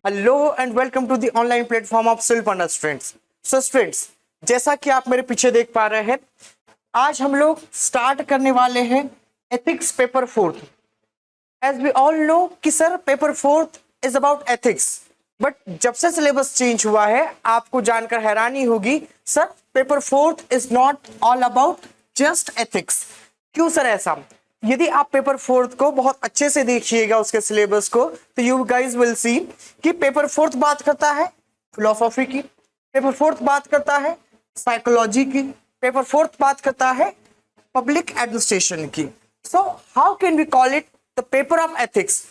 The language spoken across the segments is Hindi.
Hello and welcome to the online platform of Silpanda students. So students, जैसा कि आप मेरे पीछे देख पा रहे हैं, आज हम लोग स्टार्ट करने वाले हैं ethics paper fourth. As we all know कि sir paper fourth is about ethics, but जब से सिलेबस चेंज हुआ है आपको जानकर हैरानी होगी sir paper fourth is not all about just ethics. क्यों सर ऐसा? यदि आप पेपर फोर्थ को बहुत अच्छे से देखिएगा उसके सिलेबस को, तो यू गाइज विल सी कि पेपर फोर्थ बात करता है फिलोसॉफी की, पेपर फोर्थ बात करता है साइकोलॉजी की, पेपर फोर्थ बात करता है पब्लिक एडमिनिस्ट्रेशन की। So how can we call it the paper of ethics?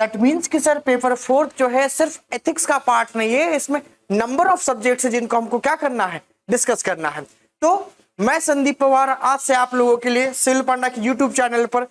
That means कि सर पेपर फोर्थ जो है सिर्फ एथिक्स का पार्ट नहीं है, इसमें नंबर ऑफ सब्जेक्ट्स है जिनको हमको क्या करना है, डिस्कस करना है। तो मैं संदीप पवार आज से आप लोगों के लिए सिलपंडा के यूट्यूब चैनल पर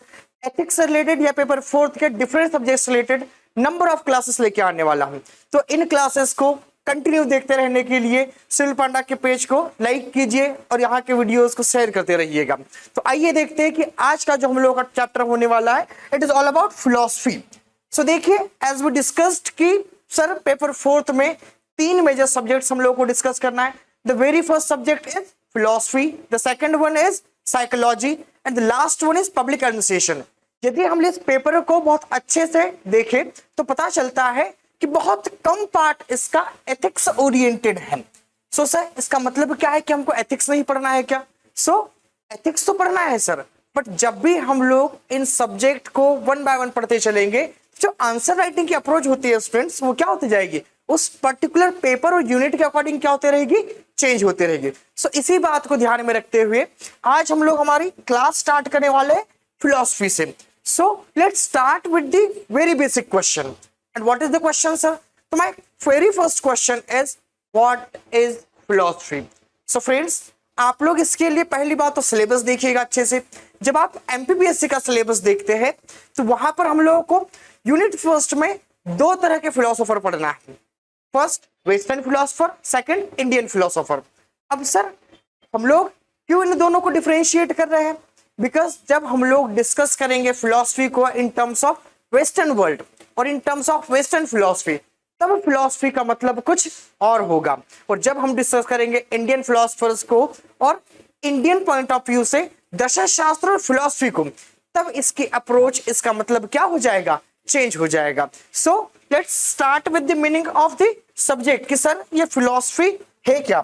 एथिक्स से रिलेटेड या पेपर फोर्थ के different subjects related number of classes लेके आने वाला हूं। तो इन क्लासेस को कंटिन्यू देखते रहने के लिए सिलपंडा के पेज को लाइक कीजिए और यहाँ के वीडियोस को शेयर करते रहिएगा। तो आइए देखते हैं कि आज का जो हम लोगों का चैप्टर होने वाला है, it is all about philosophy. So देखिए, एज वी डिस्कस्ड कि सर पेपर फोर्थ में 3 मेजर सब्जेक्ट्स हम लोगों को डिस्कस करना है। The very first subject is philosophy, the second one is psychology and the last one is public administration। यदि हम इस पेपर को बहुत अच्छे से देखें तो पता चलता है कि बहुत कम पार्ट इसका एथिक्स ओरिएंटेड है। सो सर इसका मतलब क्या है कि हमको एथिक्स नहीं पढ़ना है क्या? सो एथिक्स तो पढ़ना है सर, बट जब भी हम लोग इन सब्जेक्ट को वन बाय वन पढ़ते चलेंगे, जो आंसर राइटिंग की अप्रोच होती है स्टूडेंट्स, वो क्या होती जाएगी, उस पर्टिकुलर पेपर और यूनिट के अकॉर्डिंग क्या होते रहेगी, चेंज होते रहेगी। सो इसी बात को ध्यान में रखते हुए आज हम लोग हमारी क्लास स्टार्ट करने वाले हैं फिलॉसफी से। So let's start with the very basic question. And what is the question sir? तो my very first question is what is philosophy? So friends, आप लोग इसके लिए पहली बात तो सिलेबस देखिएगा अच्छे से। जब आप एमपीपीएससी का सिलेबस देखते हैं तो वहां पर हम लोगों को यूनिट फर्स्ट में 2 तरह के फिलोसोफर पढ़ना है। First western philosopher, second Indian philosopher. अब सर हम लोग क्यों इन दोनों को डिफरेंशिएट कर रहे हैं? बिकॉज जब हम लोग डिस्कस करेंगे फिलोसफी को in terms of western world और in terms of western philosophy, तब फिलोसफी का मतलब कुछ और होगा। और जब हम डिस्कस करेंगे इंडियन फिलोसफर्स को और इंडियन पॉइंट ऑफ व्यू से दर्शनशास्त्र और फिलोसफी को, तब इसकी अप्रोच, इसका मतलब क्या हो जाएगा, चेंज हो जाएगा। सो let's start with the meaning of the subject कि सर ये फिलॉसफी है क्या।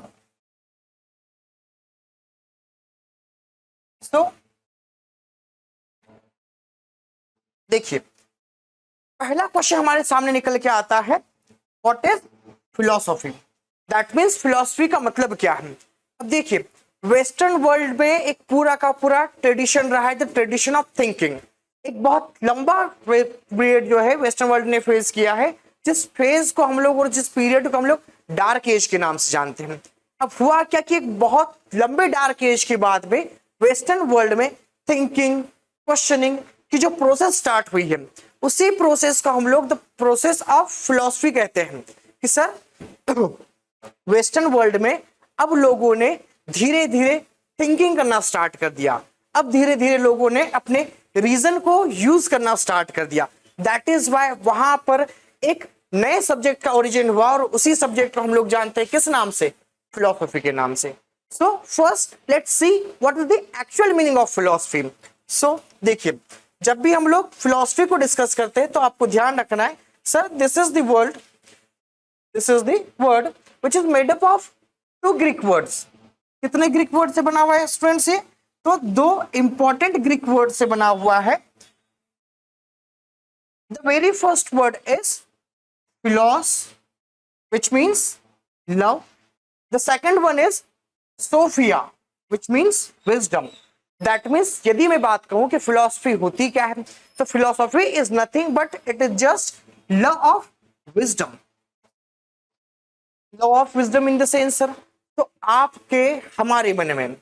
सो देखिए, पहला क्वेश्चन हमारे सामने निकल के आता है, what is philosophy? That means philosophy का मतलब क्या है। अब देखिए, वेस्टर्न वर्ल्ड में एक पूरा का पूरा ट्रेडिशन रहा है, द ट्रेडिशन ऑफ थिंकिंग। एक बहुत लंबा पीरियड जो है वेस्टर्न वर्ल्ड ने फेस किया है, जिस फेज को हम लोग और जिस पीरियड को हम लोग डार्क एज के नाम से जानते हैं। अब हुआ क्या कि एक बहुत लंबे डार्क एज के बाद में वेस्टर्न वर्ल्ड में थिंकिंग, क्वेश्चनिंग की जो प्रोसेस स्टार्ट हुई है, उसी प्रोसेस को हम लोग द प्रोसेस ऑफ फिलोसफी कहते हैं। कि सर वेस्टर्न वर्ल्ड में अब लोगों ने धीरे धीरे थिंकिंग करना स्टार्ट कर दिया। अब धीरे धीरे लोगों ने अपने रीजन को यूज करना स्टार्ट कर दिया। दैट इज वाई वहां पर एक नए सब्जेक्ट का ओरिजिन हुआ और उसी सब्जेक्ट को हम लोग जानते हैं किस नाम से, फिलोसफी के नाम से। So first let's see what is the actual meaning of philosophy. So देखिए, जब भी हम लोग फिलोसफी को डिस्कस करते हैं तो आपको ध्यान रखना है, sir this is the word which is made up of 2 Greek words. कितने ग्रीक वर्ड से बना हुआ है स्टूडेंट्स? ये तो 2 इंपॉर्टेंट ग्रीक वर्ड से बना हुआ है। The very first word is philos, which means love. The second one is sophia, which means wisdom. That means यदि मैं बात कहूं कि फिलोसफी होती क्या है, तो philosophy is nothing but it is just love of wisdom. Love of wisdom in the sense sir, तो आपके हमारे मन में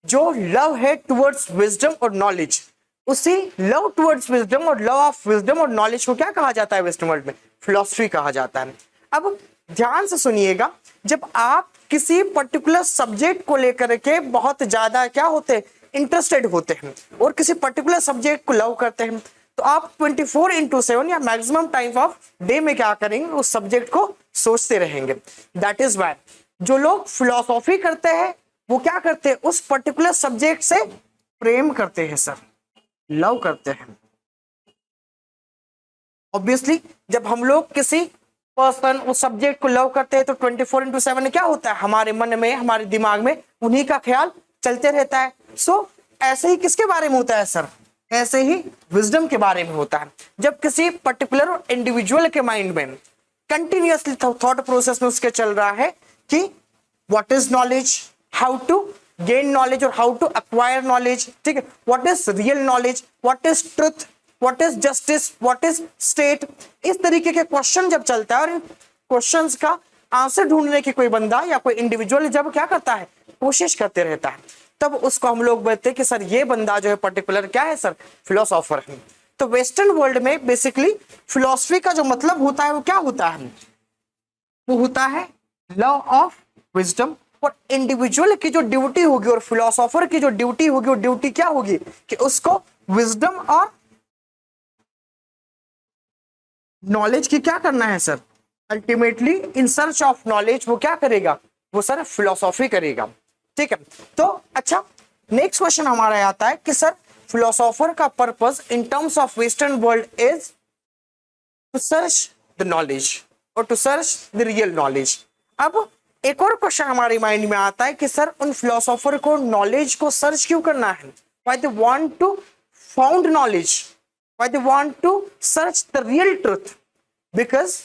जो लव है टुवर्ड्स विजडम और नॉलेज, उसी लव टुवर्ड्स विजडम और लव ऑफ विजडम और नॉलेज को क्या कहा जाता है वेस्टर्न वर्ल्ड में? फिलोसफी कहा जाता है। अब ध्यान से सुनिएगा, जब आप किसी पर्टिकुलर सब्जेक्ट को लेकर के बहुत ज्यादा क्या होते हैं, इंटरेस्टेड होते हैं और किसी पर्टिकुलर सब्जेक्ट को लव करते हैं, तो आप 24/7 या मैक्सिमम टाइम ऑफ डे में क्या करेंगे, उस सब्जेक्ट को सोचते रहेंगे। दैट इज वाई जो लोग फिलोसॉफी करते हैं वो क्या करते हैं, उस पर्टिकुलर सब्जेक्ट से प्रेम करते हैं सर, लव करते हैं। ऑब्वियसली जब हम लोग किसी पर्सन उस सब्जेक्ट को लव करते हैं तो 24/7 क्या होता है, हमारे मन में, हमारे दिमाग में उन्हीं का ख्याल चलते रहता है। सो ऐसे ही किसके बारे में होता है सर, ऐसे ही विजडम के बारे में होता है। जब किसी पर्टिकुलर इंडिविजुअल के माइंड में कंटिन्यूअसली थॉट प्रोसेस में उसके चल रहा है कि what is knowledge, how to gain knowledge और हाउ टू एक्वायर नॉलेज, ठीक है, what is real knowledge, what is truth, what is justice, what is state, इस तरीके के क्वेश्चन जब चलता है और इन क्वेश्चंस का आंसर ढूंढने की कोई बंदा या कोई इंडिविजुअल जब क्या करता है, कोशिश करते रहता है, तब उसको हम लोग बोलते हैं कि सर ये बंदा जो है पर्टिकुलर क्या है सर, फिलोसोफर है। तो वेस्टर्न वर्ल्ड में बेसिकली फिलोसफी का जो मतलब होता है वो क्या होता है, वो होता है लव ऑफ विजडम। और इंडिविजुअल की जो ड्यूटी होगी और फिलोसोफर की जो ड्यूटी होगी, वो ड्यूटी क्या होगी कि उसको विजडम और नॉलेज की क्या करना है sir, ultimately in search of knowledge वो क्या करेगा, वो सर फिलोसॉफी करेगा। ठीक है, तो अच्छा नेक्स्ट क्वेश्चन हमारा आता है कि सर फिलोसोफर का purpose in terms of western world is to search the knowledge और to search the real knowledge. अब एक और क्वेश्चन हमारे माइंड में आता है कि सर उन फिलोसोफर को नॉलेज को सर्च क्यों करना है, why they want to found knowledge, why they want to search the real truth, because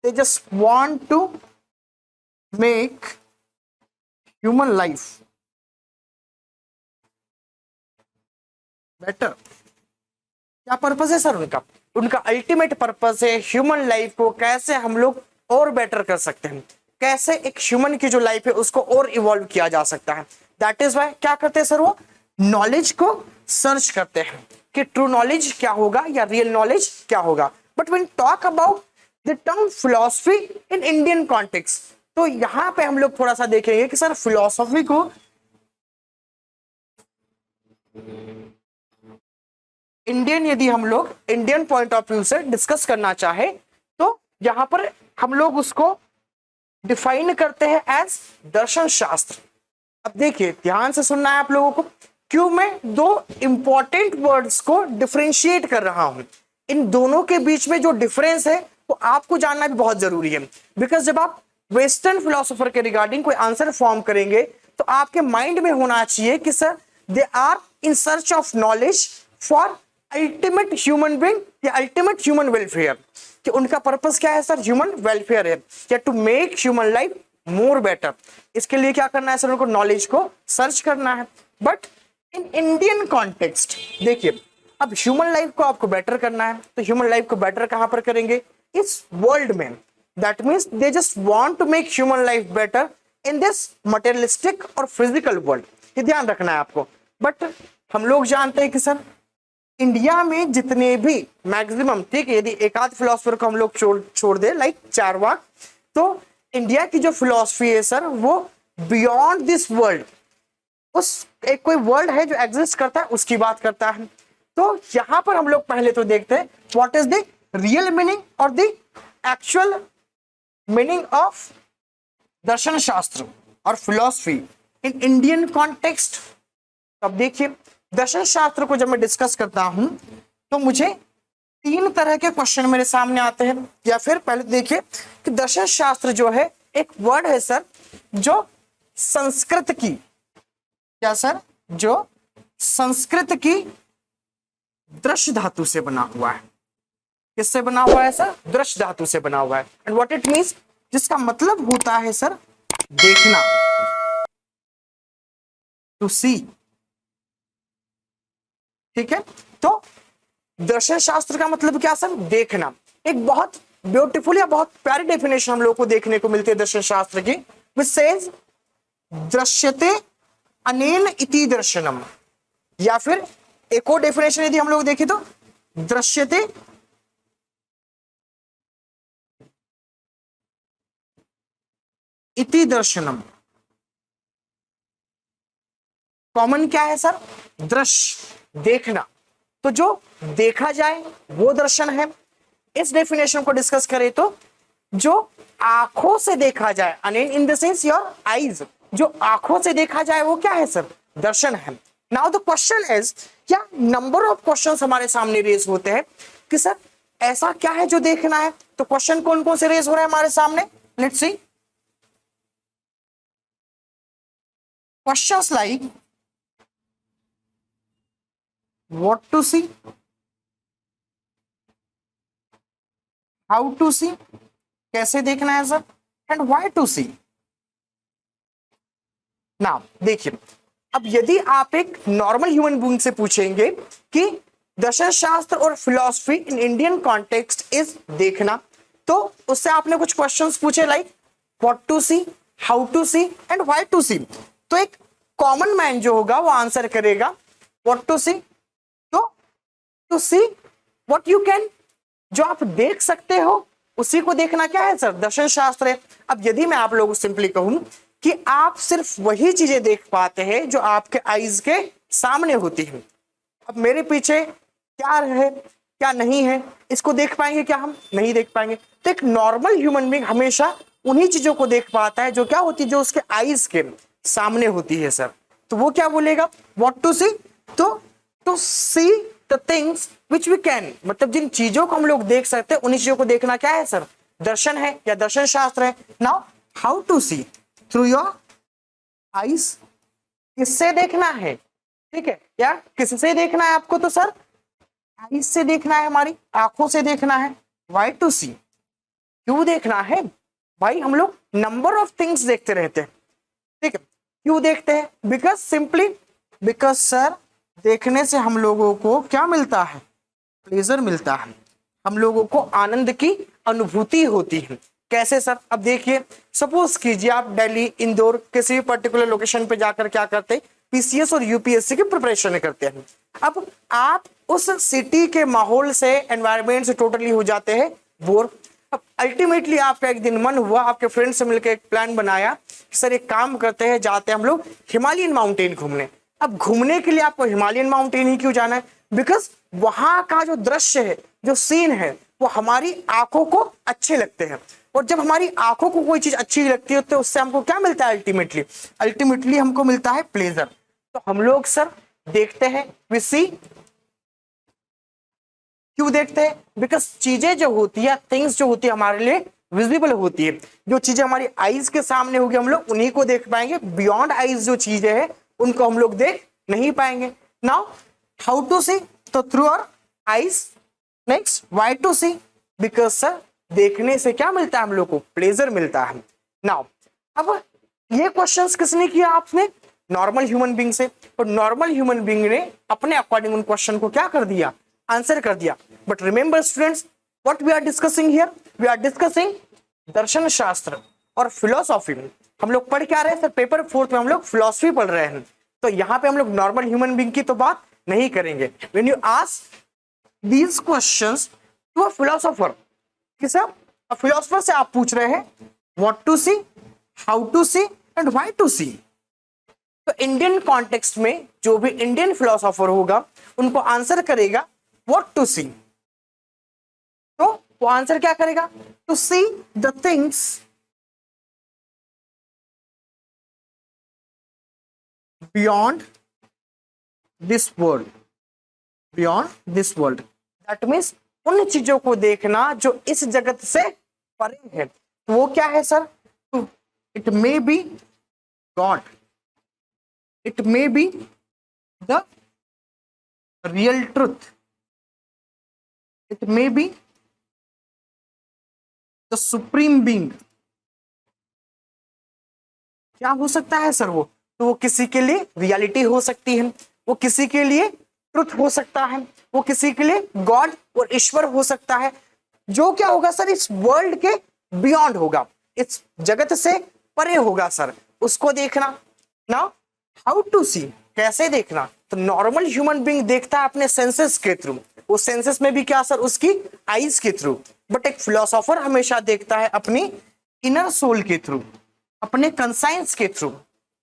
they just want to make human life better. क्या पर्पस है सर उनका, उनका अल्टीमेट पर्पस है ह्यूमन लाइफ को कैसे हम लोग और बेटर कर सकते हैं, कैसे एक ह्यूमन की जो लाइफ है उसको और इवॉल्व किया जा सकता है। दैट इज वाई क्या करते हैं सर, वो नॉलेज को सर्च करते हैं कि ट्रू नॉलेज क्या होगा या रियल नॉलेज क्या होगा। But when talk about the term philosophy in Indian context, तो यहां पे हम लोग थोड़ा सा देखेंगे कि सर फिलॉसफी को इंडियन, यदि हम लोग इंडियन पॉइंट ऑफ व्यू से डिस्कस करना चाहे तो यहां पर हम लोग उसको डिफाइन करते हैं एज दर्शन शास्त्र। अब देखिए ध्यान से सुनना है आप लोगों को, क्यों मैं दो इंपॉर्टेंट वर्ड्स को डिफरेंशिएट कर रहा हूं, इन दोनों के बीच में जो डिफरेंस है वो आपको जानना भी बहुत जरूरी है। बिकॉज जब आप वेस्टर्न फिलोसोफर के रिगार्डिंग कोई आंसर फॉर्म करेंगे तो आपके माइंड में होना चाहिए कि sir they are in search of knowledge for ultimate human being या अल्टीमेट ह्यूमन वेलफेयर, कि उनका पर्पस क्या है सर, ह्यूमन वेलफेयर है या to make human life more better. इसके लिए क्या करना है सर, उनको नॉलेज को सर्च करना है। बट इन इंडियन कॉन्टेक्स्ट देखिए, अब ह्यूमन लाइफ को आपको बेटर करना है तो ह्यूमन लाइफ को बेटर कहां पर करेंगे, इस वर्ल्ड में। That means they just want to make human life better in this materialistic और फिजिकल वर्ल्ड, ये ध्यान रखना है आपको। बट हम लोग जानते हैं कि सर इंडिया में जितने भी मैक्सिमम, ठीक है, यदि एक आध फिलोसफर को हम लोग छोड़ दे लाइक चारवाक, तो इंडिया की जो फिलोसफी है सर वो बियॉन्ड दिस वर्ल्ड, उस एक कोई वर्ल्ड है जो एग्जिस्ट करता है उसकी बात करता है। तो यहां पर हम लोग पहले तो देखते हैं what is the real meaning और द एक्चुअल मीनिंग ऑफ दर्शन शास्त्र और फिलोसफी इन इंडियन कॉन्टेक्स्ट। अब देखिए दर्शन शास्त्र को जब मैं डिस्कस करता हूं तो मुझे तीन तरह के क्वेश्चन मेरे सामने आते हैं। या फिर पहले देखिए कि दर्शन शास्त्र जो है एक वर्ड है सर जो संस्कृत की, क्या सर, जो संस्कृत की दृश्य धातु से बना हुआ है। किससे बना हुआ है सर, दृश्य धातु से बना हुआ है। एंड व्हाट इट मींस, जिसका मतलब होता है सर देखना, टू सी। ठीक है, तो दर्शन शास्त्र का मतलब क्या सर, देखना। एक बहुत ब्यूटीफुल या बहुत प्यारी डेफिनेशन हम लोग को देखने को मिलती है दर्शन शास्त्र की, विच सेज दृश्यते अनेन इति दर्शनम। या फिर एक और डेफिनेशन यदि हम लोग देखें तो दृश्यते इति दर्शनम। कॉमन क्या है सर, दृश्य, देखना। तो जो देखा जाए वो दर्शन है। इस डेफिनेशन को डिस्कस करें तो जो आंखों से देखा जाए, in the sense your eyes, जो आंखों से देखा जाए वो क्या है सर, दर्शन है। नाउ द क्वेश्चन इज, क्या नंबर ऑफ क्वेश्चंस हमारे सामने रेज होते हैं कि सर ऐसा क्या है जो देखना है। तो क्वेश्चन कौन कौन से रेज हो रहे हैं हमारे सामने, let's see. Questions like what to see, how to see, कैसे देखना है sir, and why to see. Now देखिए, अब यदि आप एक नॉर्मल ह्यूमन बीइंग से पूछेंगे कि दर्शन शास्त्र और philosophy in Indian context is देखना, तो उससे आपने कुछ क्वेश्चंस पूछे like what to see, how to see and why to see. तो एक कॉमन मैन जो होगा वो आंसर करेगा व्हाट टू सी। तो to see what you can, जो आप देख सकते हो उसी को देखना क्या है सर, दर्शन शास्त्र है। अब यदि मैं आप लोगों को सिंपली कहूं कि आप सिर्फ वही चीजें देख पाते हैं जो आपके आईज के सामने होती हैं। अब मेरे पीछे क्या है क्या नहीं है इसको देख पाएंगे क्या, हम नहीं देख पाएंगे। तो एक नॉर्मल ह्यूमन बीइंग हमेशा उन्हीं चीजों को देख पाता है जो क्या होती है, जो उसके आईज के सामने होती है सर। तो वो क्या बोलेगा, व्हाट टू सी। तो to see the things which we can, मतलब जिन चीजों को हम लोग देख सकते हैं उन्हीं चीजों को देखना क्या है सर, दर्शन है या दर्शन शास्त्र है। Now how to see, through your eyes, किससे देखना है, ठीक है, या किससे देखना है आपको, तो सर आईज से देखना है, हमारी आंखों से देखना है। व्हाई टू सी, क्यों देखना है भाई, हम लोग नंबर ऑफ थिंग्स देखते रहते हैं, ठीक है। क्यों देखते हैं, बिकॉज सिंपली बिकॉज सर देखने से हम लोगों को क्या मिलता है, प्लेजर मिलता है, हम लोगों को आनंद की अनुभूति होती है। कैसे सर, अब देखिए सपोज कीजिए आप दिल्ली, इंदौर, किसी भी पर्टिकुलर लोकेशन पे जाकर क्या करते हैं, पीसीएस और यूपीएससी की प्रिपरेशन करते हैं। अब आप उस सिटी के माहौल से, एनवायरनमेंट से टोटली हो जाते हैं बोर। अब अल्टीमेटली आपका एक दिन मन हुआ, आपके फ्रेंड से मिलकर एक प्लान बनाया कि सर एक काम करते हैं, जाते हैं हम लोग हिमालयन माउंटेन घूमने। अब घूमने के लिए आपको हिमालयन माउंटेन ही क्यों जाना है, बिकॉज वहां का जो दृश्य है, जो सीन है, वो हमारी आंखों को अच्छे लगते हैं। और जब हमारी आंखों को कोई चीज अच्छी लगती है तो उससे हमको क्या मिलता है, अल्टीमेटली हमको मिलता है प्लेजर। तो हम लोग सर देखते हैं, वी सी। क्यों देखते हैं, बिकॉज चीजें जो होती है, थिंग्स जो होती है हमारे लिए विजिबल होती है। जो चीजें हमारी आईज के सामने होगी हम लोग उन्हीं को देख पाएंगे, बियॉन्ड आईज जो चीजें हैं उनको हम लोग देख नहीं पाएंगे। नाउ हाउ टू सी, तो through our eyes. Next why to see, because sir देखने से क्या मिलता है हम लोग को, प्लेजर मिलता है। नाउ अब ये क्वेश्चंस किसने किया, आपने नॉर्मल ह्यूमन बीइंग से, और नॉर्मल ह्यूमन बीइंग ने अपने अकॉर्डिंग उन क्वेश्चन को क्या कर दिया, आंसर कर दिया। But remember students, what we are discussing here, we are discussing दर्शन शास्त्र और फिलोसॉफी। हम लोग पढ़ क्या रहे हैं सर, पेपर 4 में हम लोग फिलोसफी पढ़ रहे हैं। तो यहाँ पे हम लोग नॉर्मल ह्यूमन बीइंग की तो बात नहीं करेंगे। When you ask these questions to a philosopher, कि सर फिलोसोफर से आप पूछ रहे हैं what to see, how to see and why to see. तो इंडियन कॉन्टेक्स्ट में जो भी इंडियन फिलोसोफर होगा उनको आंसर करेगा व्हाट टू सी। तो वो आंसर क्या करेगा, to see the things beyond this world, beyond this world. That means उन चीजों को देखना जो इस जगत से परे है। तो वो क्या है sir, it may be God, it may be the real truth, it may be the supreme being. क्या हो सकता है सर वो, तो वो किसी के लिए रियलिटी हो सकती है, वो किसी के लिए ट्रुथ हो सकता है, वो किसी के लिए गॉड और ईश्वर हो सकता है, जो क्या होगा सर, इस वर्ल्ड के बियॉन्ड होगा, इस जगत से परे होगा सर, उसको देखना। ना हाउ टू सी, कैसे देखना, तो नॉर्मल ह्यूमन बीइंग देखता है अपने सेंसेस के थ्रू, वो सेंसेस में भी क्या सर, उसकी आईज के थ्रू। बट एक फिलोसोफर हमेशा देखता है अपनी इनर सोल के थ्रू, अपने कंसाइंस के थ्रू।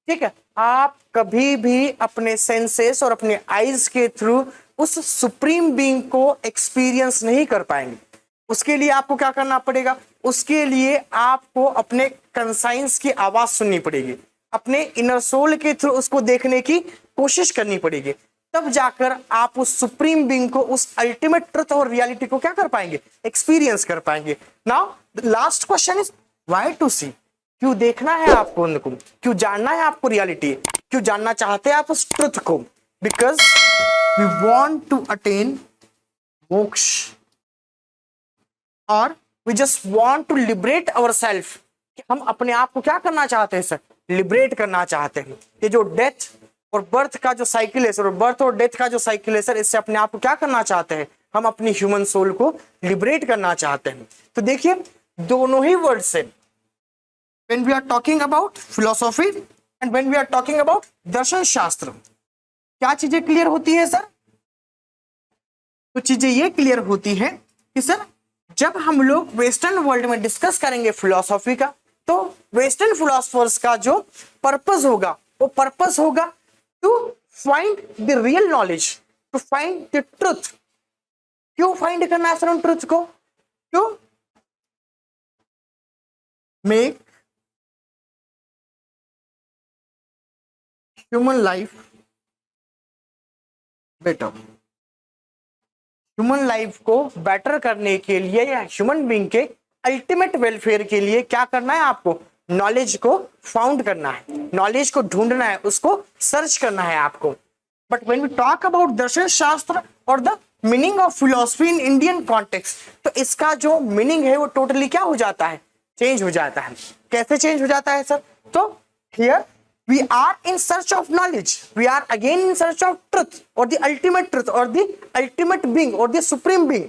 ठीक है, आप कभी भी अपने सेंसेस और अपने आईज के थ्रू उस सुप्रीम बीइंग को एक्सपीरियंस नहीं कर पाएंगे। उसके लिए आपको क्या करना पड़ेगा, उसके लिए आपको अपने कंसाइंस की आवाज सुननी पड़ेगी, अपने इनर सोल के थ्रू उसको देखने की कोशिश करनी पड़ेगी, तब जाकर आप उस सुप्रीम बीइंग को, उस अल्टीमेट ट्रुथ और रियलिटी को क्या कर पाएंगे, एक्सपीरियंस कर पाएंगे। Now last question is why to see, क्यों देखना है आपको उनको, क्यों जानना है आपको रियलिटी, क्यों जानना चाहते हैं आप उस ट्रुथ को? Because we want to attain moksha, और we just want to liberate ourself, हम अपने आप को क्या करना चाहते हैं सर, लिबरेट करना चाहते हैं। ये जो डेथ और बर्थ का जो साइकिल है सर, और बर्थ और डेथ का जो साइकिल है सर, इससे अपने आप को क्या करना चाहते हैं, हम अपनी ह्यूमन सोल को लिबरेट करना चाहते हैं। तो देखिए दोनों ही वर्ड से, when we are talking about philosophy and when we are talking about दर्शन शास्त्र, क्या चीजें क्लियर होती है सर? तो चीजें ये क्लियर होती है कि सर जब हम लोग वेस्टर्न वर्ल्ड में डिस्कस करेंगे फिलोसॉफी का, तो वेस्टर्न फिलोसफर्स का जो पर्पस होगा, वो पर्पस होगा to find the real knowledge, to find the truth. क्यों फाइंड करना है सर उन ट्रुथ को? To make human life better, human life को बेटर करने के लिए या ह्यूमन बीइंग के अल्टीमेट वेलफेयर के लिए क्या करना है आपको, नॉलेज को फाउंड करना है, नॉलेज को ढूंढना है, उसको सर्च करना है आपको। But when we talk about दर्शन शास्त्र और the meaning of philosophy in Indian context, तो इसका जो मीनिंग है वो टोटली क्या हो जाता है, चेंज हो जाता है। कैसे चेंज हो जाता है सर? तो here we are in search of knowledge, we are again in search of truth or the ultimate truth or the ultimate being or the supreme being.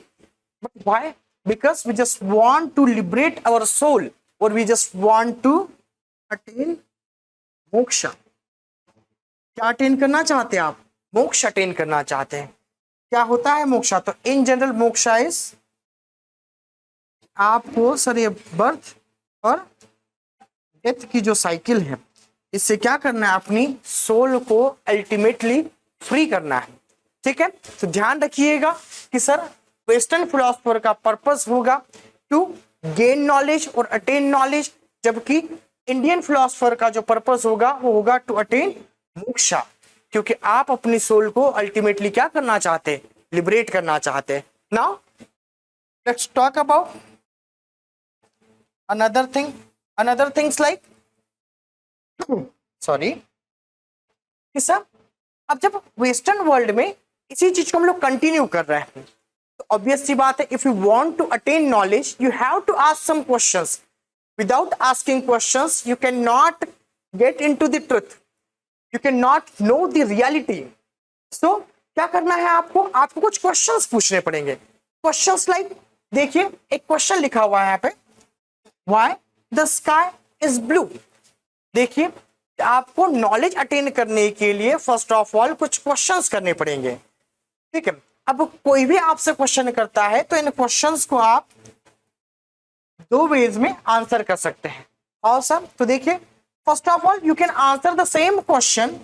But why? Because we just want to liberate our soul or we just want to attain moksha. क्या अटेन करना चाहते हैं आप? मोक्ष अटेन करना चाहते हैं। क्या होता है मोक्षा? तो इन जनरल मोक्षा इज आपको सर ये बर्थ और डेथ की जो साइकिल है, इससे क्या करना है, अपनी सोल को अल्टीमेटली फ्री करना है। ठीक है, तो ध्यान रखिएगा कि सर वेस्टर्न फिलोसफर का पर्पस होगा टू गेन नॉलेज और अटेन नॉलेज, जबकि इंडियन फिलोसफर का जो पर्पस होगा वो होगा टू अटेन मोक्षा, क्योंकि आप अपनी सोल को अल्टीमेटली क्या करना चाहते हैं, लिबरेट करना चाहते हैं। Now let's talk about another things like sorry कि सर अब जब वेस्टर्न वर्ल्ड में इसी चीज को हम लोग कंटिन्यू कर रहे हैं, तो ऑब्वियस सी बात है, if you want to attain knowledge you have to ask some questions. Without asking questions you can not get into the truth, you can not know the reality. So क्या करना है आपको कुछ क्वेश्चंस पूछने पड़ेंगे। क्वेश्चंस लाइक, देखिए एक क्वेश्चन लिखा हुआ है यहाँ पे, why the sky is blue. देखिए आपको नॉलेज अटेन करने के लिए फर्स्ट ऑफ ऑल कुछ क्वेश्चंस करने पड़ेंगे। ठीक है, अब कोई भी आपसे क्वेश्चन करता है तो इन क्वेश्चंस को आप दो वेज में आंसर कर सकते हैं। How sir? तो देखिए first of all you can answer the same question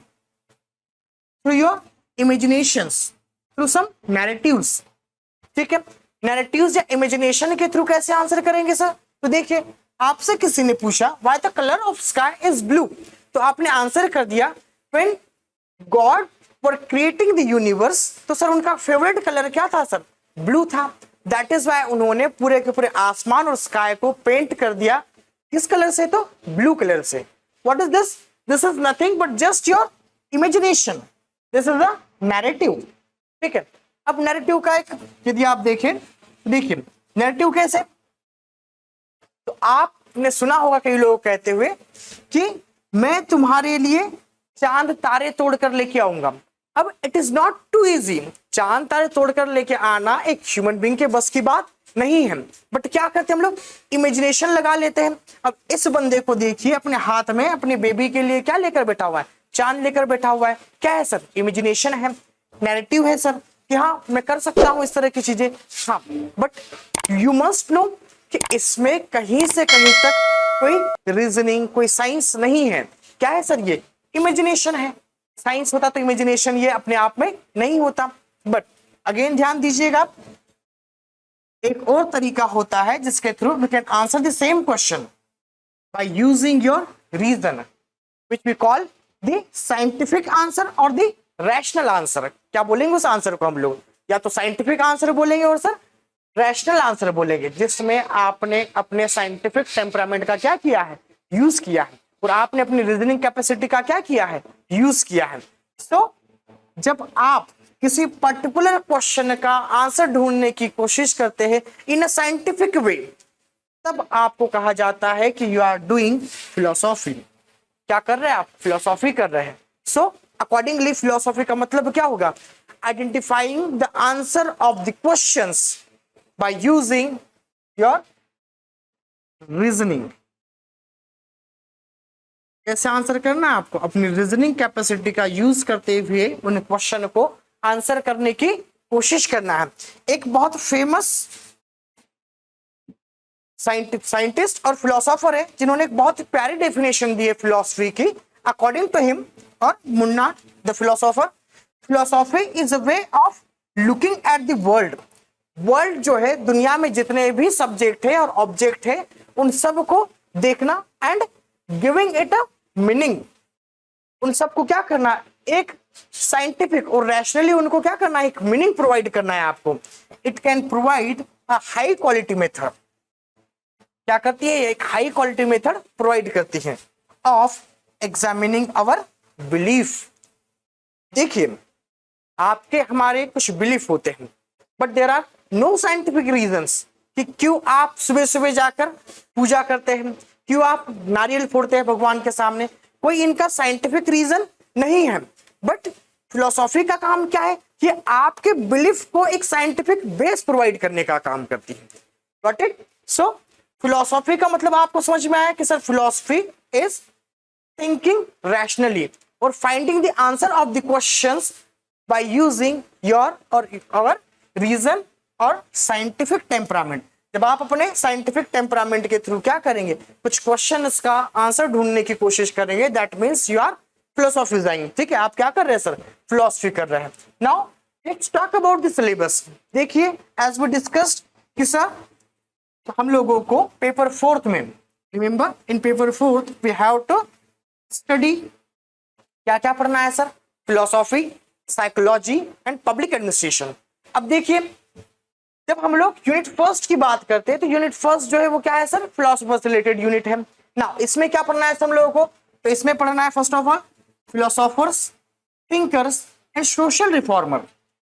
through your imaginations, through some narratives. ठीक है, नैरेटिव्स या इमेजिनेशन के थ्रू कैसे आंसर करेंगे सर? तो देखिए आपसे किसी ने पूछा why the colour of sky is blue, तो आपने आंसर कर दिया when God were creating the universe, तो सर उनका फेवरेट कलर क्या था सर? ब्लू था। दैट इज व्हाई उन्होंने पूरे के पूरे आसमान और स्काई को पेंट कर दिया किस कलर से? तो ब्लू कलर से। What is this? This is nothing but just your imagination, this is a narrative. ठीक है, अब नैरेटिव का एक यदि आप देखें, देखिए नैरेटिव कैसे, तो आपने सुना होगा कई लोग कहते हुए कि मैं तुम्हारे लिए चांद तारे तोड़कर लेके आऊंगा। अब it is not too easy, चांद तारे तोड़कर लेके आना एक ह्यूमन बीइंग के बस की बात नहीं है। बट क्या करते हैं हम लोग, इमेजिनेशन लगा लेते हैं। अब इस बंदे को देखिए अपने हाथ में अपने बेबी के लिए क्या लेकर बैठा हुआ है? चांद लेकर बैठा हुआ है। क्या है सर? इमेजिनेशन है, नैरेटिव है सर कि हाँ मैं कर सकता हूं इस तरह की चीजें। हाँ, बट यू मस्ट नो कि इसमें कहीं से कहीं तक कोई रीजनिंग, कोई साइंस नहीं है। क्या है सर? ये इमेजिनेशन है। साइंस होता तो इमेजिनेशन ये अपने आप में नहीं होता। बट अगेन ध्यान दीजिएगा, एक और तरीका होता है जिसके through we can answer the same question by using your reason, which we call the scientific answer और द रैशनल आंसर। क्या बोलेंगे उस आंसर को हम लोग? या तो साइंटिफिक आंसर बोलेंगे और सर रैशनल आंसर बोलेंगे, जिसमें आपने अपने साइंटिफिक टेम्परामेंट का क्या किया है, यूज किया है, और आपने अपनी रीजनिंग कैपेसिटी का क्या किया है, यूज किया है। तो जब आप किसी पर्टिकुलर क्वेश्चन का आंसर ढूंढने की कोशिश करते हैं इन अ साइंटिफिक वे, तब आपको कहा जाता है कि यू आर डूइंग फिलोसॉफी। क्या कर रहे हैं आप? फिलोसॉफी कर रहे हैं। सो अकॉर्डिंगली फिलोसॉफी का मतलब क्या होगा? Identifying the answer of the questions by using your reasoning. कैसे आंसर करना है आपको? अपनी रीजनिंग कैपेसिटी का यूज करते हुए उन क्वेश्चन को आंसर करने की कोशिश करना है। एक बहुत फेमस साइंटिस्ट और फिलोसोफर है जिन्होंने एक बहुत प्यारी डेफिनेशन दी है फिलोसफी की। अकॉर्डिंग टू हिम और Munna the philosopher, philosophy is a way of looking at the world. World जो है, दुनिया में जितने भी सब्जेक्ट है और ऑब्जेक्ट है, उन सब को देखना and giving it a meaning. उन सबको क्या करना? एक साइंटिफिक और रैशनली उनको क्या करना है? एक मीनिंग प्रोवाइड करना है आपको। It can provide a high quality method. क्या करती है? एक हाई क्वालिटी मेथड प्रोवाइड करती है ऑफ एग्जामिनिंग आवर बिलीफ। देखिए, आपके हमारे कुछ बिलीफ होते हैं, but there are no scientific reasons कि क्यों आप सुबह सुबह जाकर पूजा करते हैं, क्यों आप नारियल फोड़ते हैं भगवान के सामने। कोई इनका साइंटिफिक रीजन नहीं है, बट फिलोसॉफी का काम क्या है? कि आपके बिलीफ को एक साइंटिफिक बेस प्रोवाइड करने का काम करती है। Got it? सो फिलोसॉफी का मतलब आपको समझ में आया कि sir philosophy is thinking rationally और finding the answer of the questions by using your और आवर रीजन और साइंटिफिक टेम्परामेंट। जब आप अपने साइंटिफिक टेम्परामेंट के थ्रू क्या करेंगे? कुछ क्वेश्चंस का आंसर ढूंढने की कोशिश करेंगे, दैट मींस यू आर फिलोसॉफिजाइंग। ठीक है, आप क्या कर रहे हैं सर? फिलोसफी कर रहे हैं। Now let's talk about the syllabus. देखिए, एज वी डिस्कस्ड कि सर हम लोगों को पेपर 4 में, remember in paper 4 we have to study क्या क्या पढ़ना है sir? Philosophy, psychology and public administration. अब देखिए, जब हम लोग यूनिट फर्स्ट की बात करते हैं तो यूनिट फर्स्ट जो है वो क्या है सर? फिलोसोफर से रिलेटेड यूनिट है ना। इसमें क्या पढ़ना है हम लोगों को? तो इसमें पढ़ना है first of all philosophers, thinkers and social reformer.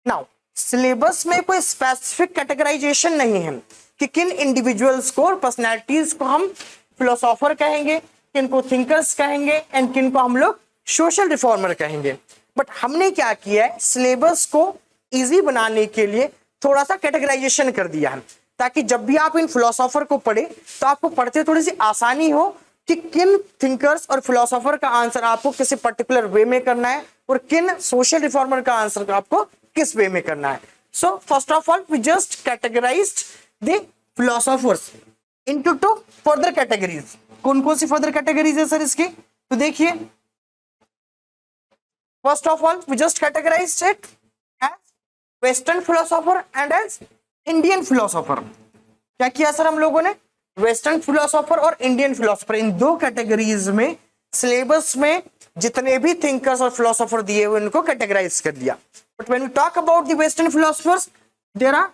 Now syllabus में कोई स्पेसिफिक कैटेगराइजेशन नहीं है कि किन इंडिविजुअल्स को और पर्सनैलिटीज को हम फिलोसोफर कहेंगे, किन को थिंकर्स कहेंगे एंड किन को हम लोग सोशल रिफॉर्मर कहेंगे। बट हमने क्या किया है? सिलेबस को इजी बनाने के लिए थोड़ा सा कैटेगराइजेशन कर दिया है, ताकि जब भी आप इन फिलोसोफर को पढ़े तो आपको पढ़ते थोड़ी सी आसानी हो कि किन थिंकर्स और फिलोसोफर का आंसर आपको किसी पर्टिकुलर वे में करना है और किन सोशल रिफॉर्मर का आंसर आपको किस वे में करना है। So first of all we just categorized the philosophers into 2 further categories. कौन कौन सी फर्दर कैटेगरीज है सर इसकी? तो देखिए, first of all we just categorized it as western philosopher and as Indian philosopher. क्या किया सर हम लोगों ने? वेस्टर्न फिलोसोफर और इंडियन फिलोसोफर, इन 2 कैटेगरीज में सिलेबस में जितने भी थिंकर्स और फिलोसोफर दिए हुए उनको कैटेगराइज कर दिया। But when we talk about the western philosophers, there are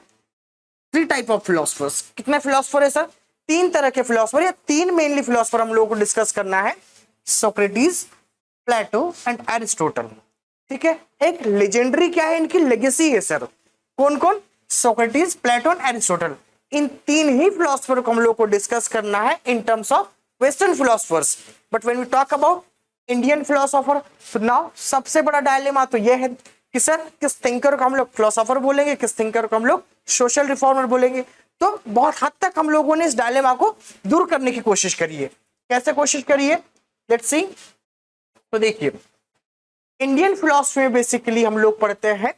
3 type of philosophers. कितने फिलोसोफर है सर? 3 तरह के फिलोसोफर या 3 मेनली फिलोसोफर हम लोगों को डिस्कस करना है। Socrates, Plato and Aristotle. ठीक है, एक लेजेंडरी क्या है, इनकी लेगेसी है सर। कौन कौन? Socrates, Plato and Aristotle. इन 3 ही फिलोसोफर को हम लोग को डिस्कस करना है in terms of western philosophers. But when we talk about Indian philosopher, तो नाउ सबसे बड़ा डायलेमा तो यह है कि सर किस थिंकर को हम लोग फिलोसोफर बोलेंगे, किस थिंकर को हम लोग सोशल रिफॉर्मर बोलेंगे। तो बहुत हद तक हम लोगों ने इस डायलेमा को दूर करने की कोशिश करी है। कैसे कोशिश करी है? Let's see. तो देखिए, इंडियन फिलोसफी में बेसिकली हम लोग पढ़ते हैं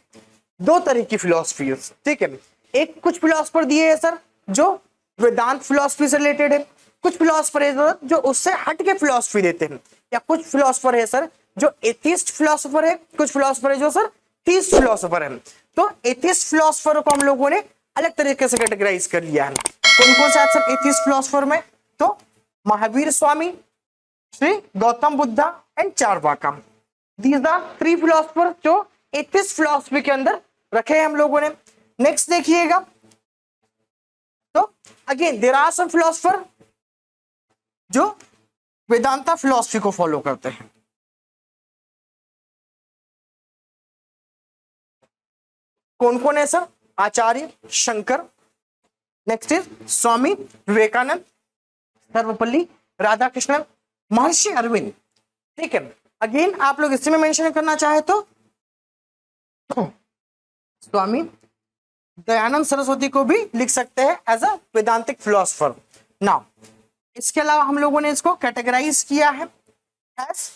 2 तरह की फिलोसफी। ठीक है, एक कुछ फिलोसफर दिए हैं सर जो वेदांत फिलोसफी से रिलेटेड है, कुछ फिलोसफर है जो उससे हट के फिलोसफी देते हैं, या कुछ फिलोसफर है सर जो एथिस्ट फिलोसफर है, कुछ फिलोसफर है जो सर थीस्ट फिलोसफर है। तो एथिस्ट फिलोसफर को हम लोगों ने अलग तरीके से कैटेगराइज कर लिया है। कौन कौन से आंसर एथिस्ट फिलोसफर में? तो Mahavir Swami, Shri Gautam Buddha and Charvaka. These are 3 philosopher जो एथिस्ट फिलोसफी के अंदर रखे हैं हम लोगों ने। नेक्स्ट देखिएगा, तो again there are some philosopher जो वेदांता फिलोसफी को फॉलो करते हैं। कौन कौन है sir? Acharya Shankar, next is Swami Vivekananda, Sarvepalli Radhakrishnan, Maharishi Aurobindo. ठीक है, अगेन आप लोग इसी में मेंशन करना चाहे तो स्वामी दयानंद सरस्वती को भी लिख सकते हैं as a Vedantic philosopher. Now इसके अलावा हम लोगों ने इसको कैटेगराइज किया है एज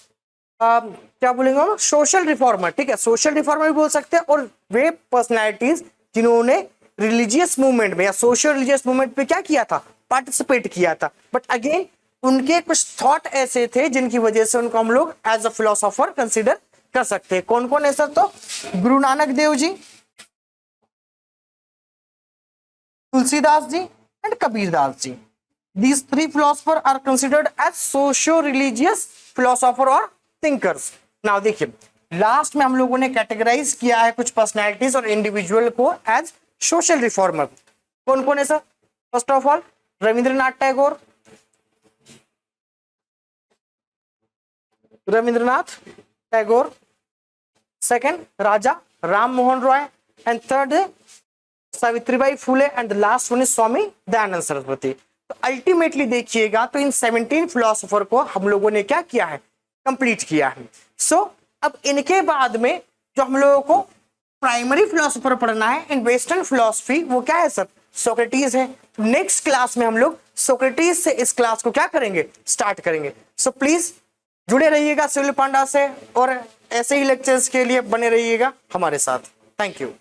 क्या बोलेंगे हम, सोशल रिफॉर्मर। ठीक है, सोशल रिफॉर्मर भी बोल सकते हैं, और वे पर्सनैलिटीज जिन्होंने रिलीजियस मूवमेंट में या सोशल रिलीजियस मूवमेंट पे क्या किया था, पार्टिसिपेट किया था। बट अगेन उनके कुछ थॉट ऐसे थे जिनकी वजह से उनको हम लोग एज अ फिलोसोफर कंसिडर कर सकते हैं। कौन कौन है सर? तो Guru Nanak Dev ji, Tulsidas ji and Kabirdas ji. These 3 philosophers are considered as socio-religious philosopher और thinkers। Now देखिए, लास्ट में हम लोगों ने कैटेगराइज किया है कुछ पर्सनैलिटीज और इंडिविजुअल को एज सोशल रिफॉर्मर। कौन कौन है sir? First of all Rabindranath Tagore, second Raja Ram Mohan Roy, and third Savitribai Phule, and the last one is Swami Dayanand Saraswati. तो अल्टीमेटली देखिएगा तो इन 17 फिलोसोफर को हम लोगों ने क्या किया है, कंप्लीट किया है। सो अब इनके बाद में जो हम लोगों को प्राइमरी फिलोसोफर पढ़ना है इन वेस्टर्न फिलोसफी, वो क्या है सर? सोक्रेटिस है। नेक्स्ट क्लास में हम लोग सोक्रेटिस से इस क्लास को क्या करेंगे, स्टार्ट करेंगे। सो प्लीज जुड़े रहिएगा सिविल पांडा से, और ऐसे ही लेक्चर्स के लिए बने रहिएगा हमारे साथ। Thank you.